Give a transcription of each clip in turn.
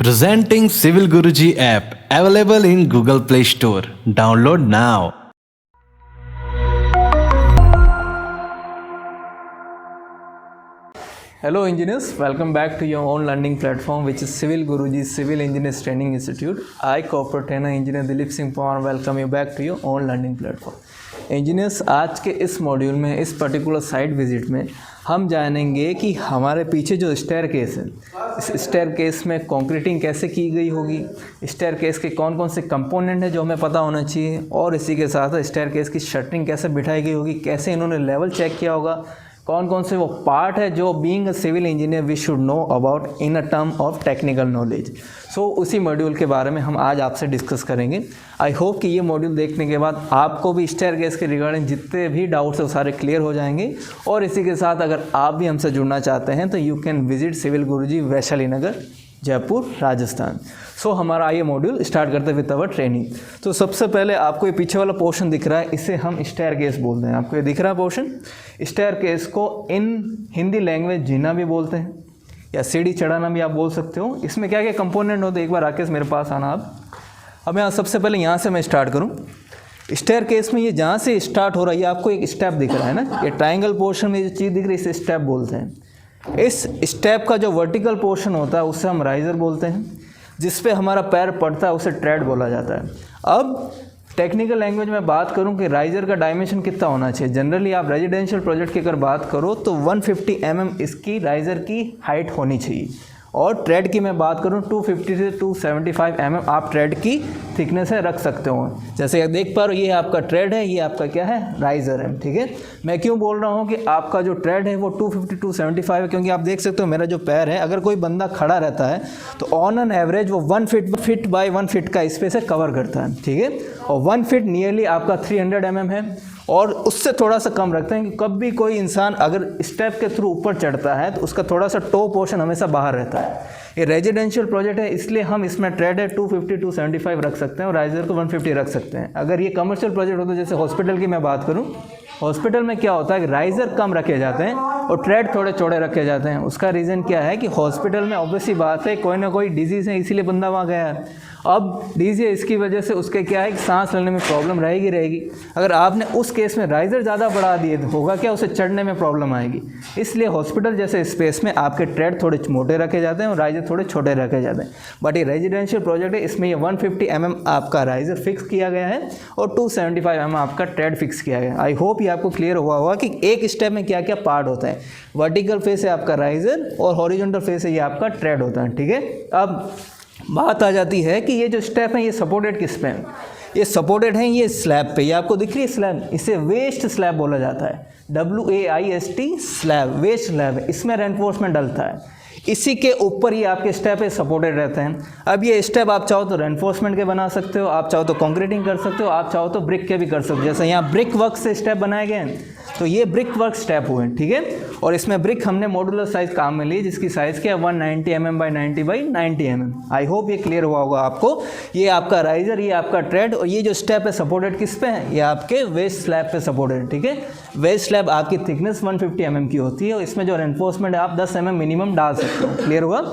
Presenting Civil Guruji app available in Google Play Store. Download now. Hello engineers, welcome back to your own learning platform which is Civil Guruji Civil Engineers Training Institute. I corporate trainer engineer Dilip Singh Pawar welcome you back to your own learning platform. Engineers आज के इस module में इस particular site visit में हम जानेंगे कि हमारे पीछे जो स्टेयर केस है इस स्टेयर केस में कंक्रीटिंग कैसे की गई होगी, स्टेयर केस के कौन कौन से कंपोनेंट हैं जो हमें पता होना चाहिए, और इसी के साथ स्टेयर केस की शटरिंग कैसे बिठाई गई होगी, कैसे इन्होंने लेवल चेक किया होगा, कौन कौन से वो पार्ट है जो being a civil engineer we should know about in a term of technical knowledge. So उसी मॉड्यूल के बारे में हम आज आपसे डिस्कस करेंगे। आई होप कि ये मॉड्यूल देखने के बाद आपको भी स्टेयर केस के रिगार्डिंग जितने भी डाउट्स है वो सारे क्लियर हो जाएंगे। और इसी के साथ अगर आप भी हमसे जुड़ना चाहते हैं तो यू कैन विजिट सिविल गुरुजी वैशाली नगर जयपुर राजस्थान। सो हमारा ये मॉड्यूल स्टार्ट करते विद अवर ट्रेनिंग। तो सबसे पहले आपको ये पीछे वाला पोर्शन दिख रहा है, इसे हम स्टेयर केस बोलते हैं। आपको ये दिख रहा है पोर्शन, स्टेयर केस को इन हिंदी लैंग्वेज जीना भी बोलते हैं या सीढ़ी चढ़ाना भी आप बोल सकते हो। इसमें क्या क्या कंपोनेंट होते हैं, एक बार राकेश मेरे पास आना आप। अब यहाँ सबसे पहले यहाँ से मैं स्टार्ट करूँ। स्टेयर केस में ये जहाँ से स्टार्ट हो रहा है ये आपको एक स्टेप दिख रहा है ना, ये ट्राइंगल पोर्शन में जो चीज़ दिख रही है इसे स्टेप बोलते हैं। इस स्टेप का जो वर्टिकल पोर्शन होता है उसे हम राइजर बोलते हैं, जिस पे हमारा पैर पड़ता है उसे ट्रेड बोला जाता है। अब टेक्निकल लैंग्वेज में बात करूं कि राइजर का डायमेंशन कितना होना चाहिए। जनरली आप रेजिडेंशियल प्रोजेक्ट की अगर बात करो तो 150 mm इसकी राइजर की हाइट होनी चाहिए, और ट्रेड की मैं बात करूं 250 से 275 mm आप ट्रेड की थिकनेस है रख सकते हो। जैसे देख पा रहे हो ये आपका ट्रेड है, ये आपका क्या है राइजर है, ठीक है। मैं क्यों बोल रहा हूं कि आपका जो ट्रेड है वो 250 275 है, क्योंकि आप देख सकते हो मेरा जो पैर है अगर कोई बंदा खड़ा रहता है तो ऑन एन एवरेज वो 1 फीट बाय 1 फीट का स्पेस है कवर करता है, ठीक है। और 1 फीट नियरली आपका 300 mm है, और उससे थोड़ा सा कम रखते हैं कि कब भी कोई इंसान अगर स्टेप के थ्रू ऊपर चढ़ता है तो उसका थोड़ा सा टो पोर्शन हमेशा बाहर रहता है। ये रेजिडेंशियल प्रोजेक्ट है इसलिए हम इसमें ट्रेड है 250 275 रख सकते हैं और राइजर को 150 रख सकते हैं। अगर ये कमर्शियल प्रोजेक्ट होता है जैसे हॉस्पिटल की मैं बात करूँ, हॉस्पिटल में क्या होता है कि राइजर कम रखे जाते हैं और ट्रेड थोड़े चौड़े रखे जाते हैं। उसका रीज़न क्या है कि हॉस्पिटल में ऑब्वियसली बात है कोई ना कोई डिजीज़ है इसीलिए बंदा वहाँ गया है। अब डिजीज इसकी वजह से उसके क्या है कि सांस लेने में प्रॉब्लम रहेगी। अगर आपने उस केस में राइजर ज़्यादा बढ़ा दिए तो होगा क्या, उसे चढ़ने में प्रॉब्लम आएगी। इसलिए हॉस्पिटल जैसे स्पेस में आपके ट्रेड थोड़े मोटे रखे जाते हैं और राइजर थोड़े छोटे रखे जाते हैं। बट ये रेजिडेंशियल प्रोजेक्ट है, इसमें ये 150 mm आपका राइजर फिक्स किया गया है और 275 mm आपका ट्रेड फिक्स किया गया है। आई होप ये आपको क्लियर हुआ होगा कि एक स्टेप में क्या क्या पार्ट होता है। वर्टिकल फेस है आपका राइजर और हॉरिजॉन्टल फेस है ये आपका ट्रेड होता है, ठीक है। अब बात आ जाती है कि ये जो स्टेप है ये सपोर्टेड किस पे है। ये सपोर्टेड है ये स्लैब पे, ये आपको दिख रही है स्लैब, इसे वेस्ट स्लैब बोला जाता है। WAIST स्लैब, वेस्ट स्लैब है, इसमें रेनफोर्समेंट डलता है। इसी के ऊपर ये आपके स्टेप है सपोर्टेड रहते हैं। अब ये स्टेप आप चाहो तो रेनफोर्समेंट के बना सकते हो, आप चाहो तो कंक्रीटिंग कर सकते हो, आप चाहो तो ब्रिक के भी कर सकते हो। जैसे यहाँ ब्रिक वर्क से स्टेप बनाए गए हैं तो ये ब्रिक वर्क स्टेप हुए, ठीक है। और इसमें ब्रिक हमने मॉड्यूलर साइज काम में ली जिसकी साइज़ क्या है 190 mm by 90 by 90 mm। I hope ये क्लियर हुआ होगा आपको। ये आपका राइजर, ये आपका ट्रेड, और ये जो स्टेप है सपोर्टेड किस पे है, ये आपके वेस्ट स्लैब पे सपोर्टेड, ठीक है। वेस्ट स्लैब आपकी थिकनेस 150 mm की होती है और इसमें जो रेनफोर्समेंट है आप 10 mm मिनिमम डाल सकते हो, क्लियर हुआ।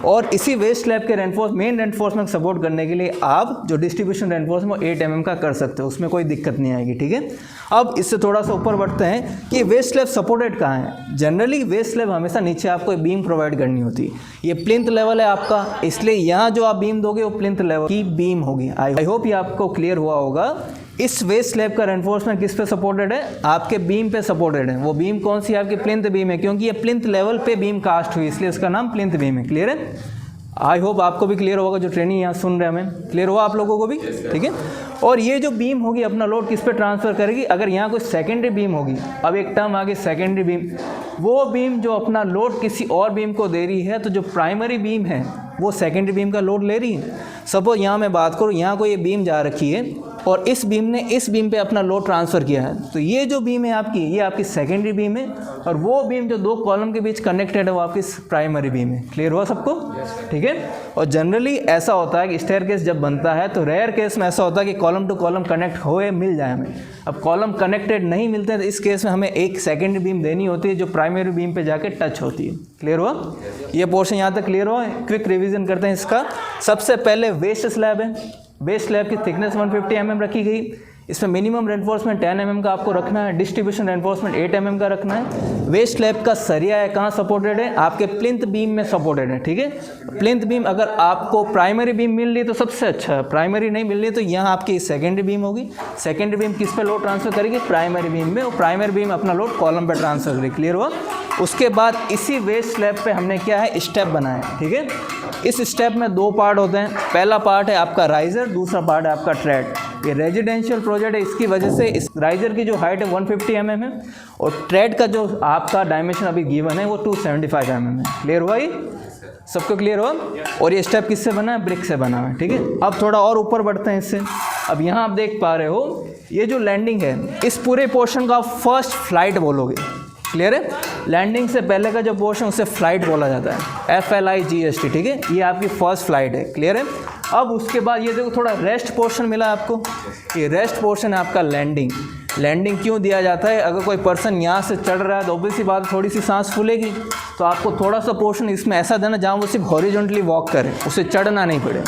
और इसी वेस्ट स्लैब के मेन रेनफोर्समेंट सपोर्ट करने के लिए आप जो डिस्ट्रीब्यूशन रेनफोर्समेंट 8 mm का कर सकते हो, उसमें कोई दिक्कत नहीं आएगी, ठीक है। अब इससे थोड़ा सा ऊपर बढ़ते हैं कि वेस्ट स्लैब सपोर्टेड कहाँ है। जनरली वेस्ट स्लैब हमेशा नीचे आपको बीम प्रोवाइड करनी होती है। ये प्लिंथ लेवल है आपका, इसलिए यहाँ जो आप बीम दोगे वो प्लिंथ लेवल की बीम होगी। आई होप ये आपको क्लियर हुआ होगा। इस वेस्ट स्लैब का रेनफोर्समेंट किस पे सपोर्टेड है, आपके बीम पे सपोर्टेड है। वो बीम कौन सी आपकी प्लिंथ बीम है, क्योंकि ये प्लिंथ लेवल पे बीम कास्ट हुई इसलिए उसका नाम प्लिंथ बीम है, क्लियर है। आई होप आपको भी क्लियर होगा, जो ट्रेनिंग यहाँ सुन रहे हैं हमें क्लियर हुआ आप लोगों को भी, ठीक है। और ये जो बीम होगी अपना लोड किस पे ट्रांसफ़र करेगी, अगर यहाँ कोई सेकेंडरी बीम होगी, अब एक टर्म आगे सेकेंडरी बीम, वो बीम जो अपना लोड किसी और बीम को दे रही है तो जो प्राइमरी बीम है वो सेकेंडरी बीम का लोड ले रही है। सपोज यहाँ मैं बात करूँ, यहाँ कोई ये बीम जा रखी है और इस बीम ने इस बीम पे अपना लोड ट्रांसफ़र किया है। तो ये जो बीम है आपकी, ये आपकी सेकेंडरी बीम है, और वो बीम जो दो कॉलम के बीच कनेक्टेड है वो आपकी प्राइमरी बीम है। क्लियर हुआ सबको? ठीक है। और जनरली ऐसा होता है कि स्टेयरकेस जब बनता है तो रेयर केस में ऐसा होता है कि कॉलम टू कॉलम कनेक्ट होए मिल जाए हमें। अब कॉलम कनेक्टेड नहीं मिलते हैं तो इस केस में हमें एक सेकेंडरी बीम देनी होती है जो प्राइमरी बीम पे जाके टच होती है। क्लियर हुआ? ये पोर्शन यहाँ तक क्लियर हुआ? क्विक रिवीजन करते हैं इसका। सबसे पहले वेस्ट स्लैब है। वेस्ट स्लैब की थिकनेस 150 mm रखी गई। इसमें मिनिमम रेनफोर्समेंट 10 mm का आपको रखना है, डिस्ट्रीब्यूशन रेनफोर्समेंट 8 mm का रखना है। वेस्ट स्लैब का सरिया है कहाँ सपोर्टेड है? आपके प्लिंथ बीम में सपोर्टेड है। ठीक है। प्लिंथ बीम अगर आपको प्राइमरी बीम मिल रही तो सबसे अच्छा है, प्राइमरी नहीं मिल रही तो यहाँ आपकी सेकेंडरी बीम होगी। सेकेंडरी बीम किस पे लोड ट्रांसफर करेगी? प्राइमरी बीम में, और प्राइमरी बीम अपना लोड कॉलम पे ट्रांसफर करेगी। क्लियर हुआ? उसके बाद इसी वेस्ट स्लैब पे हमने क्या है, स्टेप बनाया। ठीक है। इस स्टेप में दो पार्ट होते हैं। पहला पार्ट है आपका राइजर, दूसरा पार्ट है आपका ट्रेड। ये रेजिडेंशियल प्रोजेक्ट है, इसकी वजह से इस राइजर की जो हाइट है 150 mm है, और ट्रेड का जो आपका डायमेंशन अभी गिवन है वो 275 mm है। क्लियर हुआ? ये सबको क्लियर हुआ? और ये स्टेप किससे बना है? ब्रिक से बना है। ठीक है। अब थोड़ा और ऊपर बढ़ते हैं इससे। अब यहाँ आप देख पा रहे हो ये जो लैंडिंग है, इस पूरे पोर्शन का आप फर्स्ट फ्लाइट बोलोगे। क्लियर है? लैंडिंग से पहले का जो पोर्शन उसे फ्लाइट बोला जाता है, FLIGST। ठीक है। ये आपकी फर्स्ट फ्लाइट है। क्लियर है? अब उसके बाद ये देखो थोड़ा रेस्ट पोर्शन मिला आपको, ये रेस्ट पोर्शन है आपका लैंडिंग। लैंडिंग क्यों दिया जाता है? अगर कोई पर्सन यहाँ से चढ़ रहा है तो ऑब्वियसली बात थोड़ी सी सांस फूलेगी, तो आपको थोड़ा सा पोर्शन इसमें ऐसा देना जहाँ वो सिर्फ हॉरिजॉन्टली वॉक करे, उसे चढ़ना नहीं पड़े।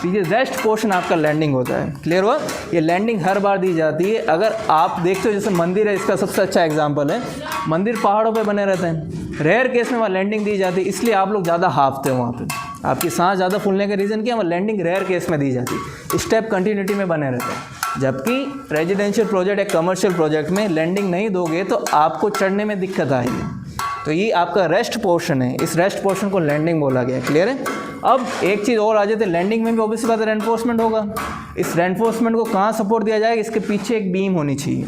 तो ये रेस्ट पोर्शन आपका लैंडिंग होता है। क्लियर हुआ? ये लैंडिंग हर बार दी जाती है। अगर आप देखते हो जैसे मंदिर है, इसका सबसे अच्छा एग्जांपल है। मंदिर पहाड़ों पे बने रहते हैं, रेयर केस में वहाँ लैंडिंग दी जाती है, इसलिए आप लोग ज़्यादा हाफते हो वहाँ पे। आपकी सांस ज़्यादा फूलने का रीज़न क्या है? वहाँ लैंडिंग रेयर केस में दी जाती है, स्टेप कंटिन्यूटी में बने रहते हैं। जबकि रेजिडेंशियल प्रोजेक्ट या कमर्शियल प्रोजेक्ट में लैंडिंग नहीं दोगे तो आपको चढ़ने में दिक्कत आएगी। तो ये आपका रेस्ट पोर्शन है, इस रेस्ट पोर्शन को लैंडिंग बोला गया है। क्लियर है? अब एक चीज़ और आ जाती है, लैंडिंग में भी ऑब्वियसली बात है रेनफोर्समेंट होगा। इस रेनफोर्समेंट को कहाँ सपोर्ट दिया जाएगा? इसके पीछे एक बीम होनी चाहिए।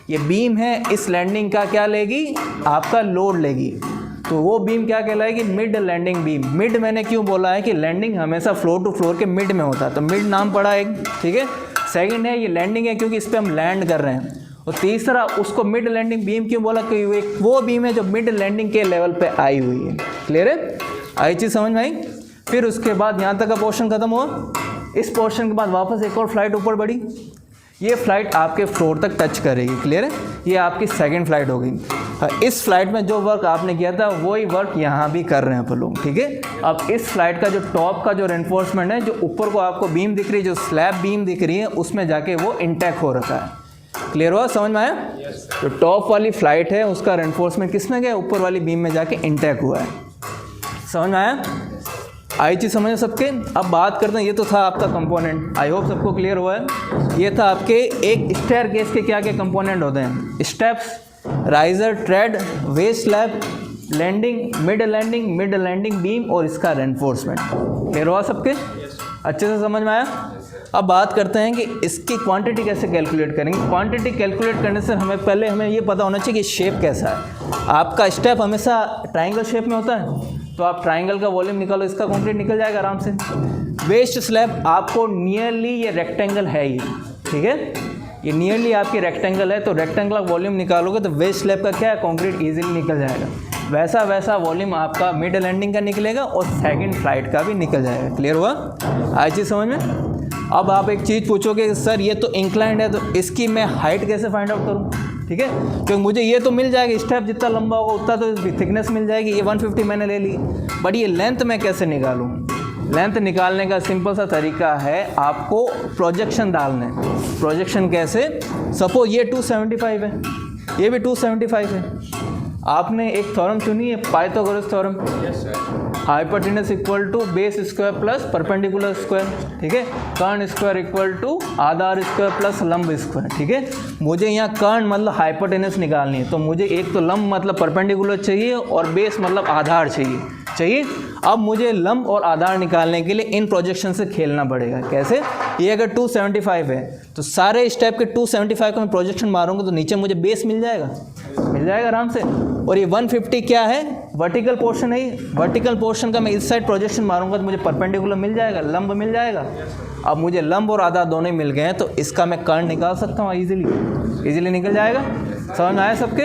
ये बीम है, इस लैंडिंग का क्या लेगी? आपका लोड लेगी। तो वो बीम क्या कहलाएगी? Mid landing beam. मिड मैंने क्यों बोला है कि लैंडिंग हमेशा फ्लोर टू फ्लोर के मिड में होता है, तो मिड नाम पड़ा एक। ठीक है। सेकंड है ये लैंडिंग है क्योंकि इस पर हम लैंड कर रहे हैं। और तीसरा उसको मिड लैंडिंग बीम क्यों बोला? क्योंकि वो बीम है जो मिड लैंडिंग के लेवल पे आई हुई है। क्लियर है? आई चीज़ समझ में आई? फिर उसके बाद यहाँ तक का पोर्शन खत्म हुआ। इस पोर्शन के बाद वापस एक और फ्लाइट ऊपर बढ़ी, ये फ्लाइट आपके फ्लोर तक टच करेगी। क्लियर है? ये आपकी सेकंड फ्लाइट हो गई। इस फ्लाइट में जो वर्क आपने किया था वही वर्क यहाँ भी कर रहे हैं अपन लोग। ठीक है। अब इस फ्लाइट का जो टॉप का जो रेनफोर्समेंट है, जो ऊपर को आपको बीम दिख रही है, जो स्लैब बीम दिख रही है, उसमें जाके वो इंटैक्ट हो रखा है। क्लियर हुआ? समझ में आया? जो टॉप वाली फ्लाइट है उसका रेनफोर्समेंट किस में गया? ऊपर वाली बीम में जाके इंटैक्ट हुआ है। समझ में आया? आई चीज़ समझ सबके? अब बात करते हैं, ये तो था आपका कंपोनेंट, आई होप सबको क्लियर हुआ है। ये था आपके एक स्टेयरकेस के क्या क्या कंपोनेंट होते हैं? Steps, riser, tread, waist slab, landing, mid landing beam और इसका रेनफोर्समेंट। क्लियर हुआ सबके? अच्छे से समझ में आया? अब बात करते हैं कि इसकी क्वांटिटी कैसे कैलकुलेट करेंगे। क्वांटिटी कैलकुलेट करने से हमें ये पता होना चाहिए कि शेप कैसा है। आपका स्टेप हमेशा ट्रायंगल शेप में होता है, तो आप ट्रायंगल का वॉल्यूम निकालो, इसका कंक्रीट निकल जाएगा आराम से। वेस्ट स्लैब आपको नियरली ये रेक्टेंगल है ये। ठीक है। ये नियरली आपकी रेक्टेंगल है, तो रेक्टेंगल का वॉल्यूम निकालोगे तो वेस्ट स्लैब का क्या है? कंक्रीट इजीली निकल जाएगा। वैसा वॉल्यूम आपका मिड लैंडिंग का निकलेगा और सेकंड फ्लाइट का भी निकल जाएगा। क्लियर हुआ? आई चीज़ समझ में? अब आप एक चीज़ पूछोगे सर ये तो इंक्लाइंड है, तो इसकी मैं हाइट कैसे फाइंड आउट करूँ? ठीक है। क्योंकि मुझे ये तो मिल जाएगा, स्टेप जितना लंबा होगा उतना तो थिकनेस मिल जाएगी। ये 150 मैंने ले ली, बट ये लेंथ मैं कैसे निकालूँ? लेंथ निकालने का सिंपल सा तरीका है, आपको प्रोजेक्शन डालना है। प्रोजेक्शन कैसे? सपोज ये 275 है, ये भी 275 है। आपने एक थ्योरम चुनी है, Pythagoras theorem. Hypotenuse equal to base square plus perpendicular square. ठीक है। कर्ण स्क्वायर इक्वल टू आधार स्क्वायर प्लस लंब स्क्वायर। ठीक है। मुझे यहाँ कर्ण मतलब हाइपोटेनस निकालनी है, तो मुझे एक तो लंब मतलब परपेंडिकुलर चाहिए और बेस मतलब आधार चाहिए। अब मुझे लंब और आधार निकालने के लिए इन प्रोजेक्शन से खेलना पड़ेगा। कैसे? ये अगर 275 है तो सारे स्टेप के 275 को मैं प्रोजेक्शन मारूंगा तो नीचे मुझे बेस मिल जाएगा आराम से। और ये 150 क्या है? वर्टिकल पोर्शन है, वर्टिकल पोर्शन का मैं इस साइड प्रोजेक्शन मारूंगा तो मुझे परपेंडिकुलर मिल जाएगा, लंब मिल जाएगा। अब मुझे लंब और आधा दोनों ही मिल गए हैं तो इसका मैं कर्ण निकाल सकता हूँ इजीली निकल जाएगा। समझ में आया सबके?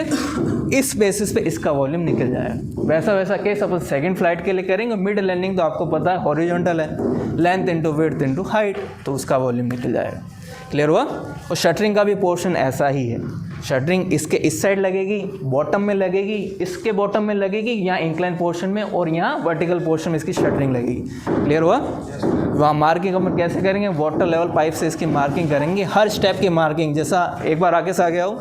इस बेसिस पे इसका वॉल्यूम निकल जाएगा। वैसा केस अपन सेकंड फ्लाइट के लिए करेंगे। मिड लैंडिंग तो आपको पता है हॉरिजॉन्टल है, length into width into height, तो उसका वॉल्यूम निकल जाएगा। क्लियर हुआ? और शटरिंग का भी पोर्शन ऐसा ही है। शटरिंग इसके इस साइड लगेगी, बॉटम में लगेगी, इसके बॉटम में लगेगी, यहाँ इंक्लाइन पोर्शन में, और यहाँ वर्टिकल पोर्शन में इसकी शटरिंग लगेगी। क्लियर हुआ? वहाँ मार्किंग हम कैसे करेंगे? वाटर लेवल पाइप से इसकी मार्किंग करेंगे, हर स्टेप की मार्किंग। जैसा एक बार आगे से आगे आओ,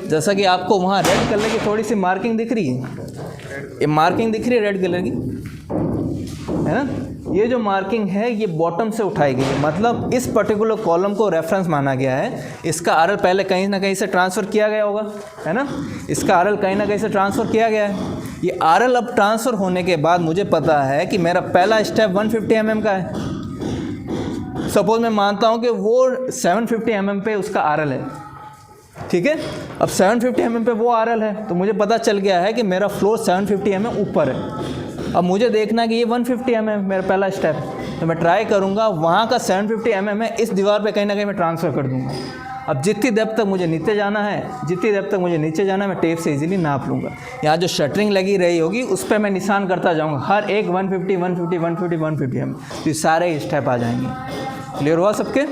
जैसा कि आपको वहाँ रेड कलर की थोड़ी सी मार्किंग दिख रही है, ये मार्किंग दिख रही है रेड कलर की, है ना? ये जो मार्किंग है ये बॉटम से उठाई गई है, मतलब इस पर्टिकुलर कॉलम को रेफरेंस माना गया है। इसका आरएल पहले कहीं ना कहीं से ट्रांसफ़र किया गया होगा, है ना? इसका आरएल कहीं ना कहीं से ट्रांसफ़र किया गया है। ये आरएल अब ट्रांसफ़र होने के बाद मुझे पता है कि मेरा पहला स्टेप 150 mm का है। सपोज मैं मानता हूँ कि वो 750 mm पे उसका आरएल है, ठीक है? अब 750 mm पे वो आरएल है तो मुझे पता चल गया है कि मेरा फ्लोर 750 mm ऊपर है। अब मुझे देखना है कि ये 150 mm मेरा पहला स्टेप, तो मैं ट्राई करूँगा वहाँ का 750 mm है इस दीवार पे कहीं ना कहीं मैं ट्रांसफ़र कर दूँगा। अब जितनी डेप्थ तक मुझे नीचे जाना है, मैं टेप से इजीली नाप लूँगा। यहाँ जो शटरिंग लगी रही होगी उस पर मैं निशान करता जाऊँगा, हर एक 150 mm, तो सारे स्टेप आ जाएंगे। क्लियर हुआ सबके?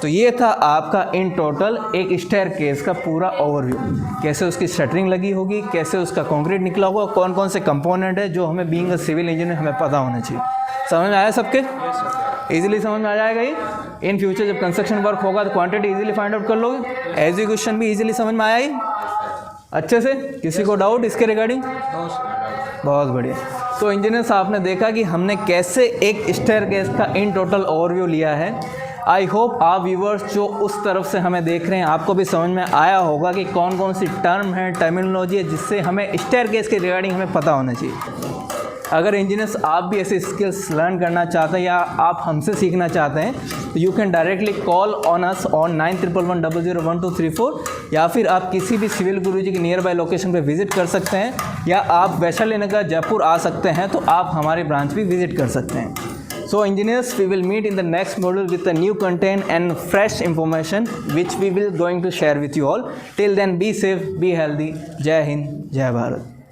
तो ये था आपका इन टोटल एक स्टेयरकेस का पूरा ओवरव्यू, कैसे उसकी शटरिंग लगी होगी, कैसे उसका कंक्रीट निकला होगा, कौन कौन से कंपोनेंट है जो हमें बीइंग अ सिविल इंजीनियर हमें पता होना चाहिए। समझ में आया सबके? इजीली समझ में आ जाएगा ये। इन फ्यूचर जब कंस्ट्रक्शन वर्क होगा तो क्वांटिटी इजीली फाइंड आउट कर लोगे, एग्जीक्यूशन भी इजीली समझ में आया ही अच्छे से। किसी को डाउट इसके रिगार्डिंग? बहुत बढ़िया। तो इंजीनियर्स आपने देखा कि हमने कैसे एक स्टेयरकेस का इन टोटल ओवरव्यू लिया है। आई होप आप व्यूवर्स जो उस तरफ से हमें देख रहे हैं आपको भी समझ में आया होगा कि कौन कौन सी टर्म है, टर्मिनोलॉजी है जिससे हमें स्टेयरकेस के रिगार्डिंग हमें पता होना चाहिए। अगर इंजीनियर्स आप भी ऐसे स्किल्स लर्न करना चाहते हैं या आप हमसे सीखना चाहते हैं तो you can directly call on us on 9111001234, या फिर आप किसी भी सिविल गुरुजी की नियर बाय लोकेशन पे विजिट कर सकते हैं, या आप वैशाली नगर जयपुर आ सकते हैं तो आप हमारी ब्रांच भी विजिट कर सकते हैं। So engineers, we will meet in the next module with a new content and fresh information which we will going to share with you all. Till then, be safe, be healthy. Jai Hind, Jai Bharat.